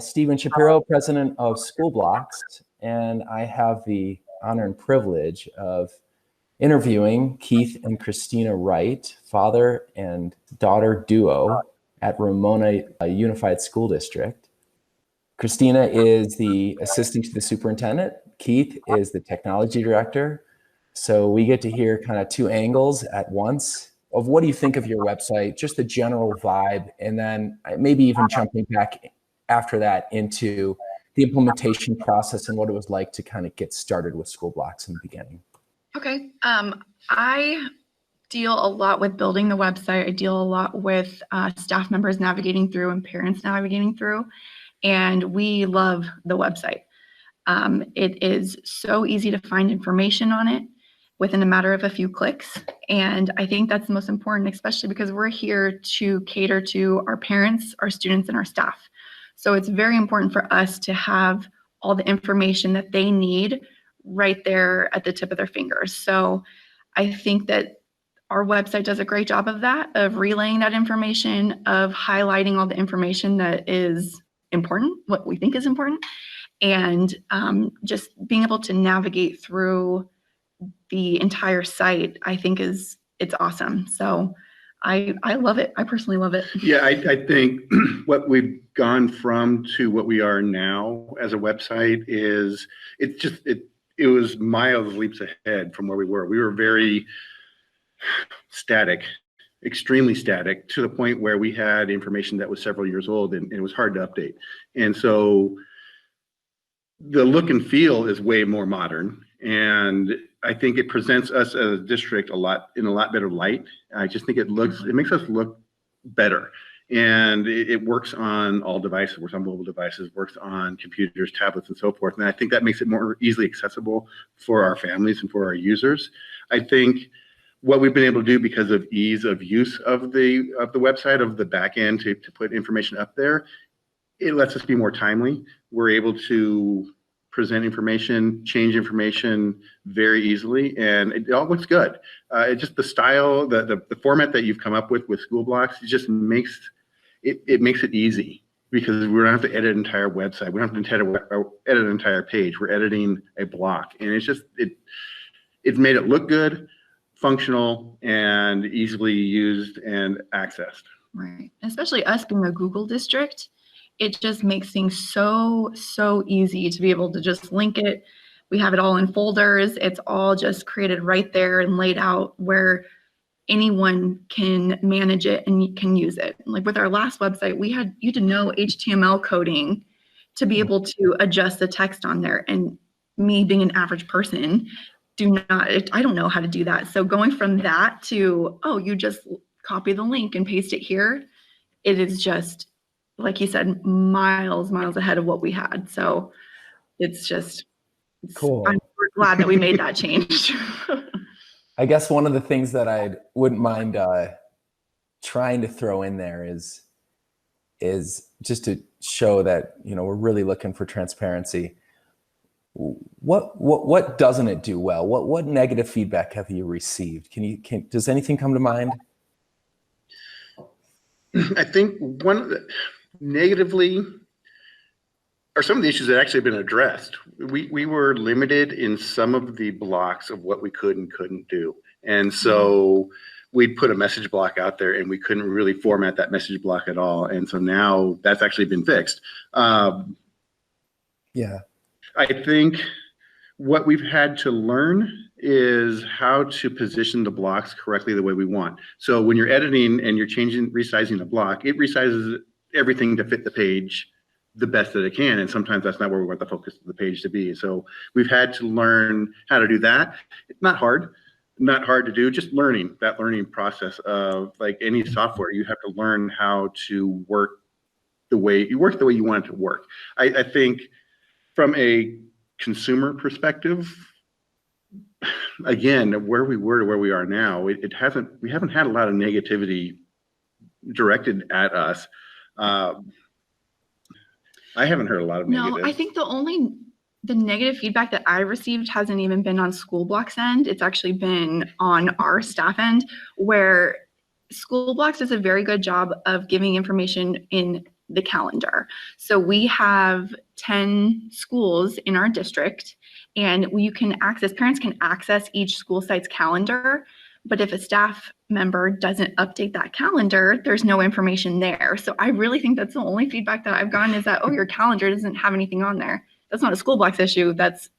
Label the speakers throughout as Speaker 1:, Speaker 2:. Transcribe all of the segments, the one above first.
Speaker 1: Stephen Shapiro, president of School Blocks, and I have the honor and privilege of interviewing Keith and Kristina Wright, father and daughter duo at Ramona Unified School District. Kristina is the assistant to the superintendent. Keith is the technology director. So we get to hear kind of two angles at once of what do you think of your website, just the general vibe, and then maybe even jumping back after that into the implementation process and what it was like to kind of get started with School Blocks in the beginning.
Speaker 2: Okay. I deal a lot with building the website. I deal a lot with staff members navigating through and parents navigating through, and we love the website. It is so easy to find information on it within a matter of a few clicks. And I think that's the most important, especially because we're here to cater to our parents, our students, and our staff. So it's very important for us to have all the information that they need right there at the tip of their fingers. So I think that our website does a great job of that, of relaying that information, of highlighting all the information that is important, what we think is important, and just being able to navigate through the entire site, I think it's awesome. So I love it. I personally love it.
Speaker 3: Yeah, I think what we've gone from to what we are now as a website is it was miles leaps ahead from where we were. We were very static, extremely static, to the point where we had information that was several years old and it was hard to update. And so the look and feel is way more modern, and I think it presents us as a district in a lot better light. I just think it makes us look better, and it works on all devices, works on mobile devices, works on computers, tablets, and so forth. And I think that makes it more easily accessible for our families and for our users. I think what we've been able to do because of ease of use of the website, of the back end to put information up there, it lets us be more timely. We're able to present information, change information very easily, and it all looks good. It just the style, the format that you've come up with School Blocks, it just makes it easy, because we don't have to edit an entire website. We don't have to edit an entire page. We're editing a block, and it's made it look good, functional, and easily used and accessed.
Speaker 2: Right, especially us being a Google district. It just makes things so easy to be able to just link it. We have it all in folders. It's all just created right there and laid out where anyone can manage it and can use it. Like with our last website, you had to know HTML coding to be able to adjust the text on there. And me being an average person, I don't know how to do that. So going from that to, you just copy the link and paste it here, it is just, like you said, miles ahead of what we had. So it's cool. I'm glad that we made that change.
Speaker 1: I guess one of the things that I wouldn't mind trying to throw in there is just to show that, we're really looking for transparency. What doesn't it do well? What negative feedback have you received? Does anything come to mind?
Speaker 3: I think negatively are some of the issues that actually have been addressed. We were limited in some of the blocks of what we could and couldn't do. And so we'd put a message block out there and we couldn't really format that message block at all. And so now that's actually been fixed.
Speaker 1: Yeah.
Speaker 3: I think what we've had to learn is how to position the blocks correctly the way we want. So when you're editing and you're resizing the block, it resizes everything to fit the page the best that it can, and sometimes that's not where we want the focus of the page to be. So we've had to learn how to do that. It's not hard to do, just that learning process of, like any software, you have to learn how to work the way you want it to work. I think from a consumer perspective, again, where we were to where we are now, we haven't had a lot of negativity directed at us. I haven't heard a lot of negative.
Speaker 2: No, I think the negative feedback that I received hasn't even been on School Blocks end. It's actually been on our staff end, where School Blocks does a very good job of giving information in the calendar. So we have 10 schools in our district, and parents can access each school site's calendar. But if a staff member doesn't update that calendar, there's no information there. So I really think that's the only feedback that I've gotten is that, oh, your calendar doesn't have anything on there. That's not a school blocks issue. That's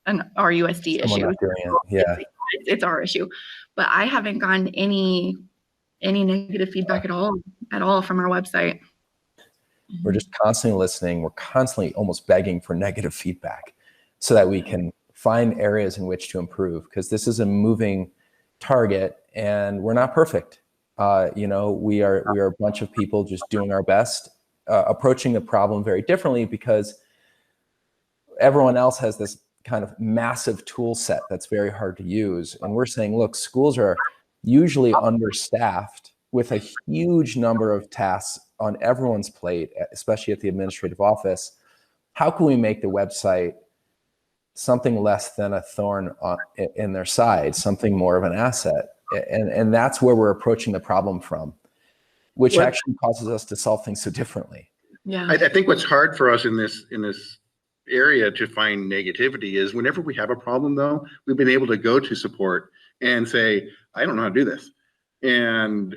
Speaker 2: an RUSD issue.
Speaker 1: Not doing it. Yeah.
Speaker 2: It's our issue. But I haven't gotten any negative feedback at all from our website.
Speaker 1: We're just constantly listening. We're constantly almost begging for negative feedback so that we can find areas in which to improve, because this is a moving target and we're not perfect. We are a bunch of people just doing our best, approaching the problem very differently because everyone else has this kind of massive tool set that's very hard to use. And we're saying, look, schools are usually understaffed with a huge number of tasks on everyone's plate, especially at the administrative office. How can we make the website something less than a thorn in their side, something more of an asset? And that's where we're approaching the problem from, which actually causes us to solve things so differently.
Speaker 2: Yeah,
Speaker 3: I think what's hard for us in this area to find negativity is whenever we have a problem, though, we've been able to go to support and say, I don't know how to do this. And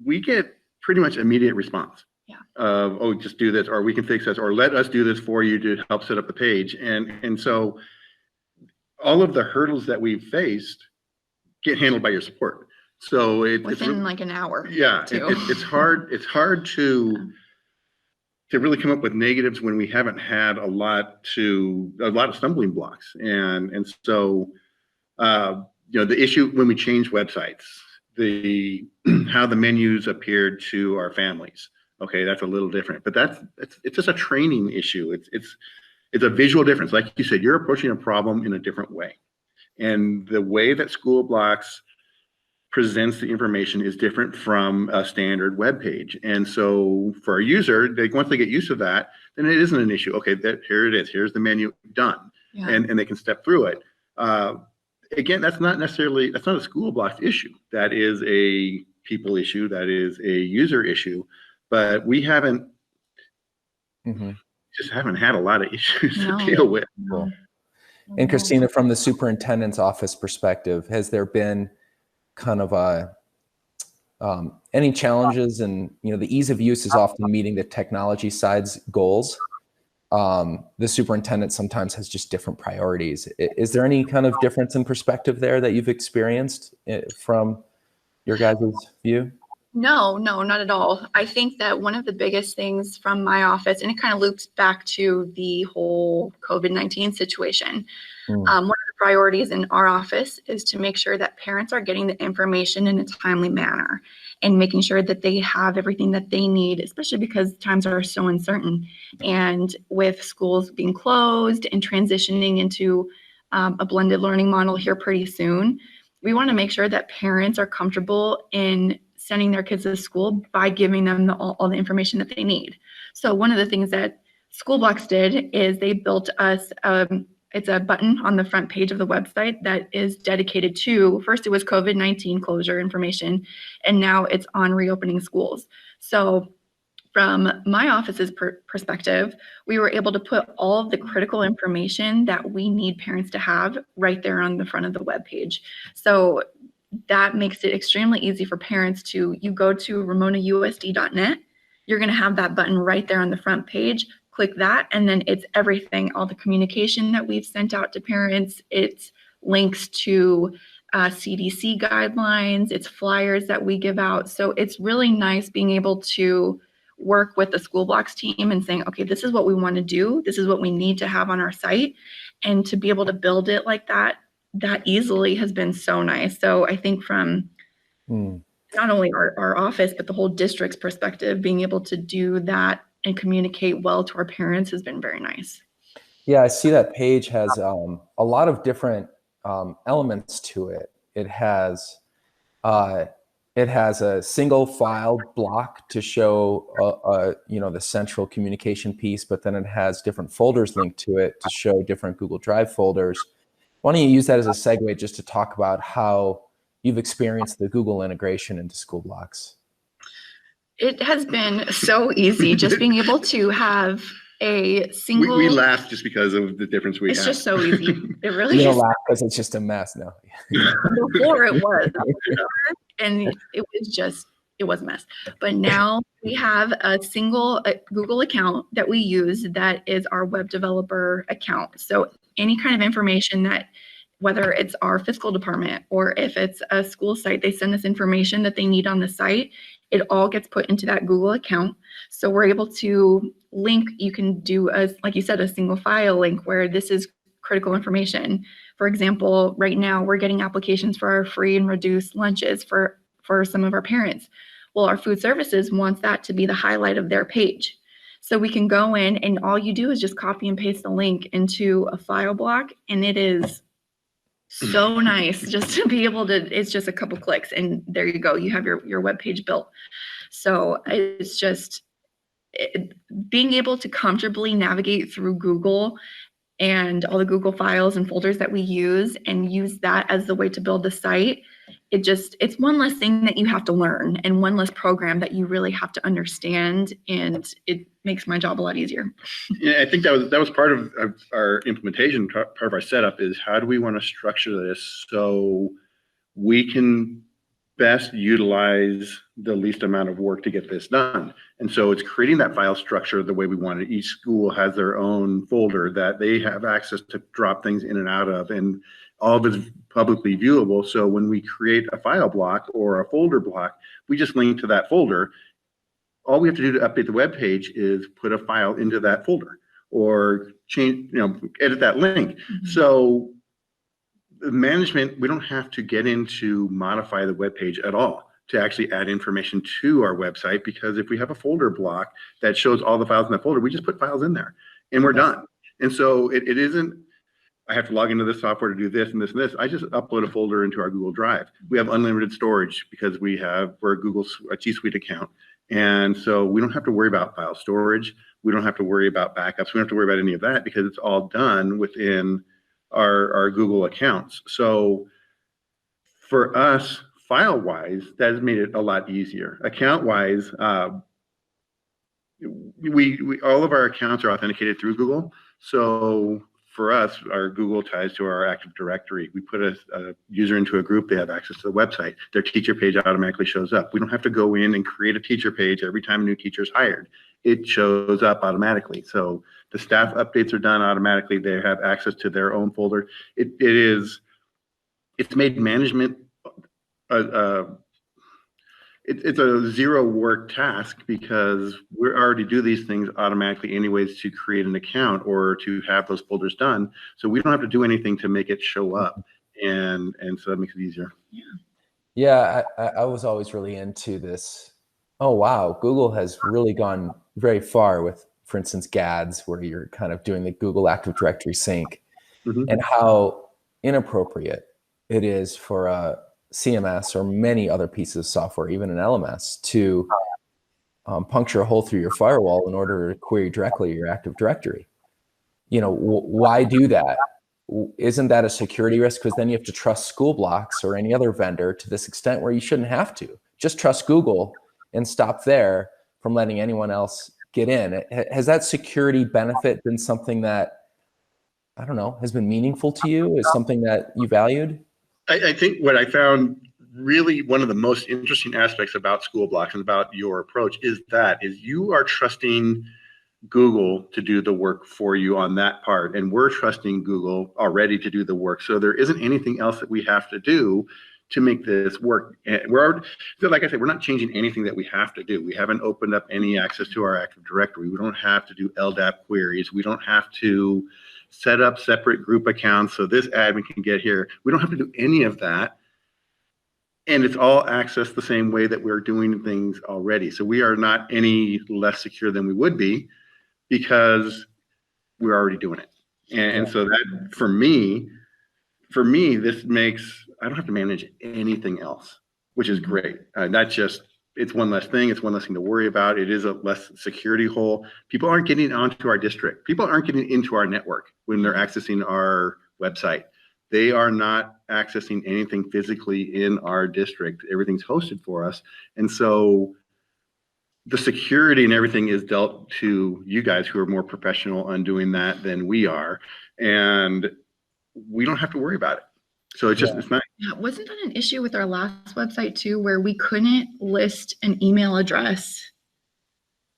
Speaker 3: we get pretty much immediate response of, oh, just do this, or we can fix this, or let us do this for you to help set up the page. And so all of the hurdles that we've faced get handled by your support. So
Speaker 2: within like an hour.
Speaker 3: Yeah, it's hard to really come up with negatives when we haven't had a lot of stumbling blocks. And so the issue when we change websites, how the menus appeared to our families. Okay, that's a little different, but it's just a training issue. It's a visual difference. Like you said, you're approaching a problem in a different way. And the way that School Blocks presents the information is different from a standard web page. And so for a user, once they get used to that, then it isn't an issue. Okay, here it is. Here's the menu, done. Yeah. And they can step through it. Again, that's not a School Blocks issue. That is a people issue. That is a user issue. But we haven't had a lot of issues to deal with.
Speaker 1: Cool. And Kristina, from the superintendent's office perspective, has there been kind of any challenges? And the ease of use is often meeting the technology side's goals. The superintendent sometimes has just different priorities. Is there any kind of difference in perspective there that you've experienced from your guys' view?
Speaker 2: No, not at all. I think that one of the biggest things from my office, and it kind of loops back to the whole COVID-19 situation. One of the priorities in our office is to make sure that parents are getting the information in a timely manner and making sure that they have everything that they need, especially because times are so uncertain. And with schools being closed and transitioning into a blended learning model here pretty soon, we want to make sure that parents are comfortable in sending their kids to school by giving them all the information that they need. So one of the things that School Blocks did is they built us, it's a button on the front page of the website that is dedicated to, first it was COVID-19 closure information, and now it's on reopening schools. So from my office's perspective, we were able to put all of the critical information that we need parents to have right there on the front of the web page. So that makes it extremely easy for parents you go to RamonaUSD.net, you're going to have that button right there on the front page. Click that, and then it's everything, all the communication that we've sent out to parents. It's links to CDC guidelines, it's flyers that we give out. So it's really nice being able to work with the School Blocks team and saying, okay, this is what we want to do. This is what we need to have on our site. And to be able to build it like that easily has been so nice. So I think from not only our office, but the whole district's perspective, being able to do that and communicate well to our parents has been very nice.
Speaker 1: Yeah, I see that page has a lot of different elements to it. It has a single file block to show the central communication piece, but then it has different folders linked to it to show different Google Drive folders. Why don't you use that as a segue just to talk about how you've experienced the Google integration into School Blocks?
Speaker 2: It has been so easy just being able to have a single.
Speaker 3: We laugh just because of the difference we have.
Speaker 2: It's just so easy. It really
Speaker 1: You don't
Speaker 2: is.
Speaker 1: laugh because it's just a mess. No.
Speaker 2: Before it was, and it was a mess. But now we have a single Google account that we use that is our web developer account. So any kind of information that, whether it's our fiscal department or if it's a school site, they send us information that they need on the site. It all gets put into that Google account. So we're able to link, you can do like you said, a single file link where this is critical information. For example, right now we're getting applications for our free and reduced lunches for some of our parents. Well, our food services wants that to be the highlight of their page. So we can go in and all you do is just copy and paste the link into a file block, and it is so nice just to be able to, it's just a couple clicks and there you go, you have your web page built. So it's just being able to comfortably navigate through Google and all the Google files and folders that we use and use that as the way to build the site. It's one less thing that you have to learn and one less program that you really have to understand, and it makes my job a lot easier.
Speaker 3: Yeah, I think that was part of our implementation, part of our setup is how do we want to structure this so we can best utilize the least amount of work to get this done. And so it's creating that file structure the way we want it. Each school has their own folder that they have access to drop things in and out of, and all of it's publicly viewable. So when we create a file block or a folder block, we just link to that folder. All we have to do to update the web page is put a file into that folder or change, edit that link. Mm-hmm. So management, we don't have to get into modify the web page at all to actually add information to our website, because if we have a folder block that shows all the files in that folder, we just put files in there and we're done. And so it isn't, I have to log into this software to do this and this and this. I just upload a folder into our Google Drive. We have unlimited storage because we're a Google G Suite account. And so we don't have to worry about file storage. We don't have to worry about backups. We don't have to worry about any of that because it's all done within our Google accounts. So for us, file-wise, that has made it a lot easier. Account-wise, we all of our accounts are authenticated through Google. So for us, our Google ties to our Active Directory. We put a user into a group, they have access to the website. Their teacher page automatically shows up. We don't have to go in and create a teacher page every time a new teacher is hired. It shows up automatically. So the staff updates are done automatically. They have access to their own folder. It's made management it's a zero work task because we already do these things automatically anyways to create an account or to have those folders done. So we don't have to do anything to make it show up. And so that makes it easier.
Speaker 1: Yeah, I was always really into this. Oh, wow. Google has really gone very far with, for instance, GADS, where you're kind of doing the Google Active Directory sync, mm-hmm. and how inappropriate it is for a CMS or many other pieces of software, even an LMS, to puncture a hole through your firewall in order to query directly your Active Directory. Why do that? Isn't that a security risk? Because then you have to trust School Blocks or any other vendor to this extent where you shouldn't have to. Just trust Google and stop there from letting anyone else get in. Has that security benefit been something that, I don't know, has been meaningful to you? Is something that you valued?
Speaker 3: I think what I found really one of the most interesting aspects about School Blocks and about your approach is you are trusting Google to do the work for you on that part. And we're trusting Google already to do the work. So there isn't anything else that we have to do to make this work. And like I said, we're not changing anything that we have to do. We haven't opened up any access to our Active Directory. We don't have to do LDAP queries. We don't have to set up separate group accounts so this admin can get here. We don't have to do any of that. And it's all accessed the same way that we're doing things already. So we are not any less secure than we would be because we're already doing it. And so that for me, this makes, I don't have to manage anything else, which is great. It's one less thing. It's one less thing to worry about. It is a less security hole. People aren't getting onto our district. People aren't getting into our network when they're accessing our website. They are not accessing anything physically in our district. Everything's hosted for us. And so the security and everything is dealt to you guys who are more professional on doing that than we are. And we don't have to worry about it. So it's just, it's not.
Speaker 2: Yeah, wasn't that an issue with our last website too, where we couldn't list an email address?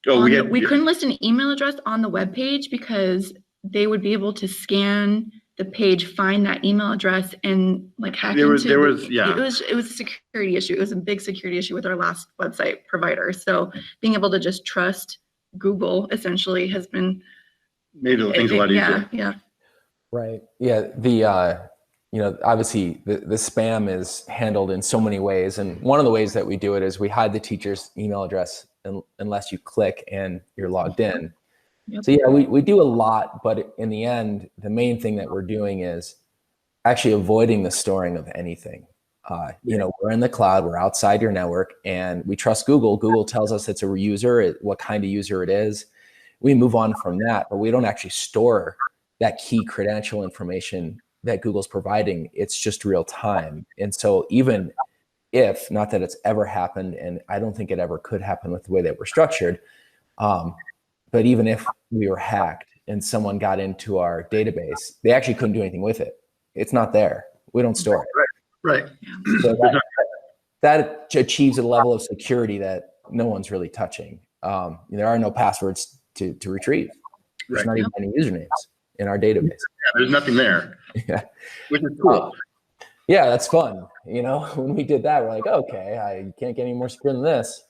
Speaker 3: Oh,
Speaker 2: we couldn't list an email address on the web page because they would be able to scan the page, find that email address, and like hack into it. It was a security issue. It was a big security issue with our last website provider. So being able to just trust Google essentially has been
Speaker 3: made things a lot easier.
Speaker 2: Yeah.
Speaker 1: Right. Yeah. Obviously the spam is handled in so many ways. And one of the ways that we do it is we hide the teacher's email address unless you click and you're logged in. Yep. So yeah, we do a lot, but in the end, the main thing that we're doing is actually avoiding the storing of anything. We're in the cloud, we're outside your network, and we trust Google. Google tells us it's a user, what kind of user it is. We move on from that, but we don't actually store that key credential information that Google's providing. It's just real time. And so even if, not that it's ever happened, and I don't think it ever could happen with the way that we're structured, but even if we were hacked and someone got into our database, they actually couldn't do anything with it. It's not there. We don't store it.
Speaker 3: Right.
Speaker 1: So that achieves a level of security that no one's really touching. There are no passwords to retrieve. There's not even any usernames in our database.
Speaker 3: Yeah, there's nothing there.
Speaker 1: Yeah.
Speaker 3: Which is cool.
Speaker 1: Yeah, that's fun. When we did that, we're like, okay, you can't get any more secure than this.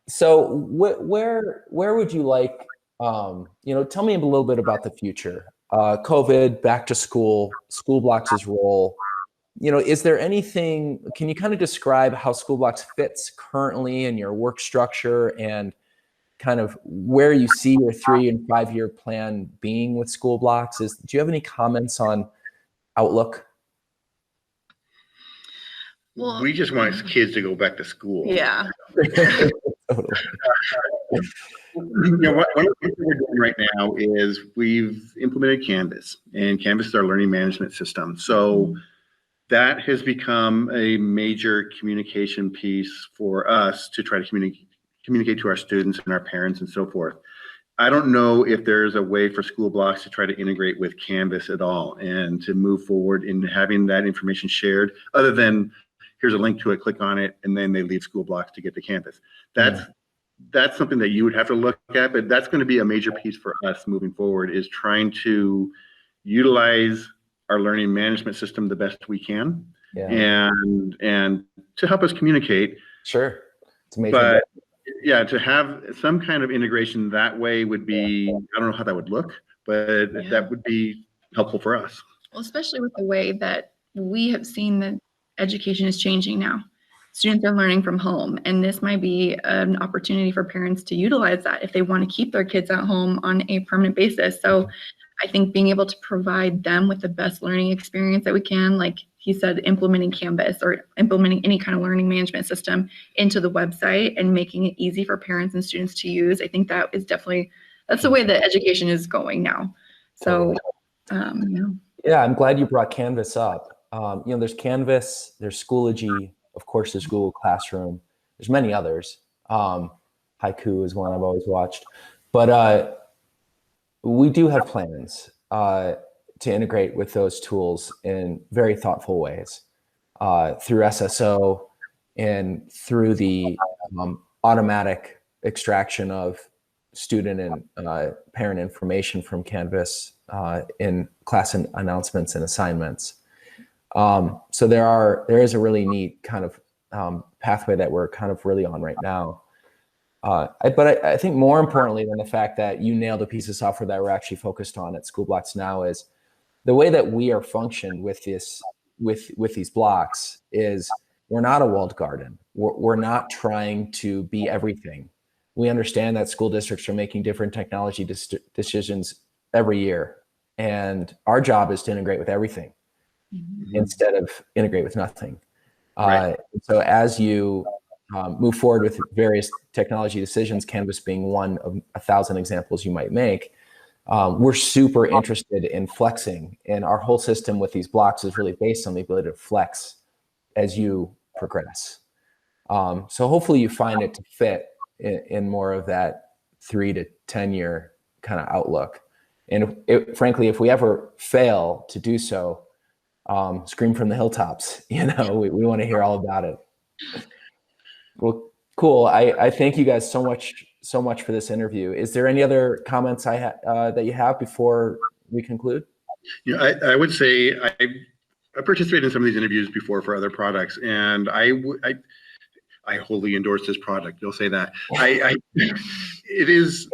Speaker 1: So where would you like, tell me a little bit about the future. COVID, back to school, School Blocks' role. Is there anything, can you kind of describe how School Blocks fits currently in your work structure and kind of where you see your 3 and 5 year plan being with School Blocks? Do you have any comments on outlook?
Speaker 3: Well, we just want kids to go back to school.
Speaker 2: Yeah.
Speaker 1: Totally.
Speaker 3: What we're doing right now is we've implemented Canvas, and Canvas is our learning management system. So that has become a major communication piece for us to try to communicate to our students and our parents and so forth. I don't know if there's a way for School Blocks to try to integrate with Canvas at all and to move forward in having that information shared, other than here's a link to it, click on it, and then they leave School Blocks to get to Canvas. That's something that you would have to look at, but that's going to be a major piece for us moving forward, is trying to utilize our learning management system the best we can, and to help us communicate.
Speaker 1: Sure. It's amazing.
Speaker 3: But yeah, to have some kind of integration that way would be, I don't know how that would look, but that would be helpful for us.
Speaker 2: Well, especially with the way that we have seen that education is changing now. Students are learning from home, and this might be an opportunity for parents to utilize that if they want to keep their kids at home on a permanent basis. So I think being able to provide them with the best learning experience that we can, like he said, implementing Canvas or implementing any kind of learning management system into the website and making it easy for parents and students to use. I think that is definitely, that's the way that education is going now. So,
Speaker 1: yeah, I'm glad you brought Canvas up. There's Canvas, there's Schoology, of course, there's Google Classroom. There's many others. Haiku is one I've always watched. But we do have plans to integrate with those tools in very thoughtful ways through SSO and through the automatic extraction of student and parent information from Canvas in class announcements and assignments. So there is a really neat kind of pathway that we're kind of really on right now. But I think more importantly than the fact that you nailed a piece of software that we're actually focused on at School Blocks now is the way that we are functioned with these blocks is we're not a walled garden. We're not trying to be everything. We understand that school districts are making different technology decisions every year. And our job is to integrate with everything instead of integrate with nothing. So as you move forward with various technology decisions, Canvas being one of 1,000 examples you might make, we're super interested in flexing, and our whole system with these blocks is really based on the ability to flex as you progress. So hopefully you find it to fit in more of that 3 to 10 year kind of outlook. And frankly, if we ever fail to do so, scream from the hilltops. We want to hear all about it. Well, cool. I thank you guys so much for this interview. Is there any other comments that you have before we conclude?
Speaker 3: Yeah, I would say I participated in some of these interviews before for other products, and I wholly endorse this product. You'll say that. It is,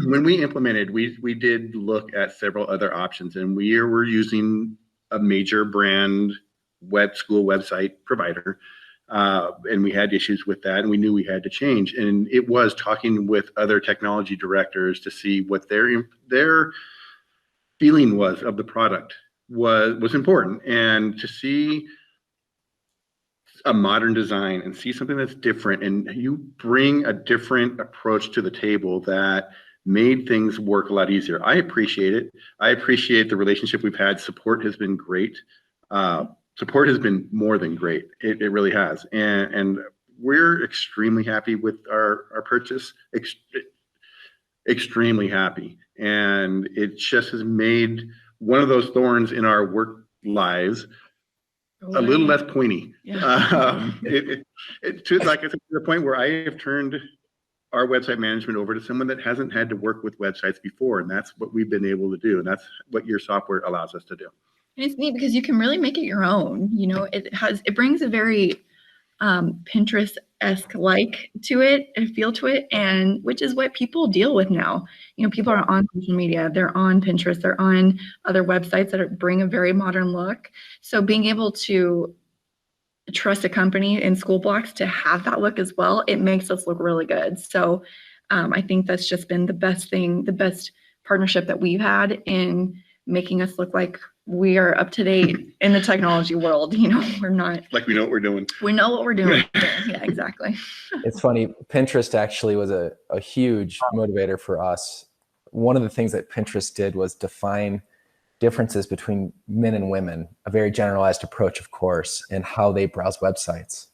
Speaker 3: when we implemented, we did look at several other options, and we were using a major brand school website provider, and we had issues with that, and we knew we had to change. And it was talking with other technology directors to see what their feeling was of the product was important, and to see a modern design and see something that's different, and you bring a different approach to the table that made things work a lot easier. I appreciate it. I appreciate the relationship we've had. Support has been great. Support has been more than great. It really has. And we're extremely happy with our purchase. Extremely happy. And it just has made one of those thorns in our work lives a little less pointy. Yeah. Like I said, to the point where I have turned our website management over to someone that hasn't had to work with websites before, and that's what we've been able to do, and that's what your software allows us to do.
Speaker 2: And it's neat because you can really make it your own. It brings a very Pinterest-esque to it and feel to it, and which is what people deal with now. People are on social media, they're on Pinterest, they're on other websites that bring a very modern look. So being able to trust a company in School Blocks to have that look as well, it makes us look really good. So I think that's just been the best partnership that we've had in making us look like we are up to date in the technology world. We're not
Speaker 3: like we know what we're doing.
Speaker 2: We know what we're doing. Yeah, exactly.
Speaker 1: It's funny. Pinterest actually was a huge motivator for us. One of the things that Pinterest did was define differences between men and women, a very generalized approach, of course, in how they browse websites.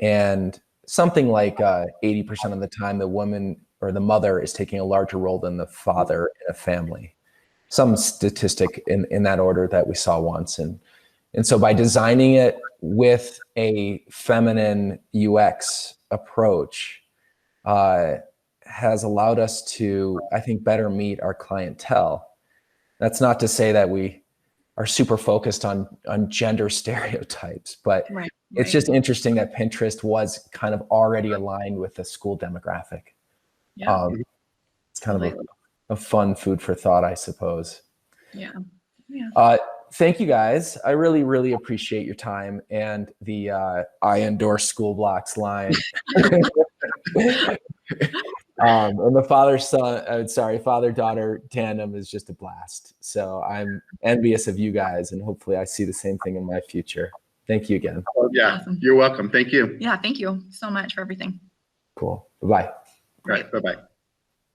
Speaker 1: And something like 80% of the time, the woman or the mother is taking a larger role than the father in a family. Some statistic in that order that we saw once. And so by designing it with a feminine UX approach, has allowed us to, I think, better meet our clientele. That's not to say that we are super focused on gender stereotypes, but right. It's just interesting that Pinterest was kind of already aligned with the school demographic. Yeah. It's kind of a fun food for thought, I suppose.
Speaker 2: Yeah.
Speaker 1: Thank you guys. I really, really appreciate your time and the I endorse School Blocks line. And the father-daughter tandem is just a blast. So I'm envious of you guys, and hopefully I see the same thing in my future. Thank you again.
Speaker 3: Yeah, awesome. You're welcome. Thank you.
Speaker 2: Yeah, thank you so much for everything.
Speaker 1: Cool. Bye-bye.
Speaker 3: All right, bye-bye.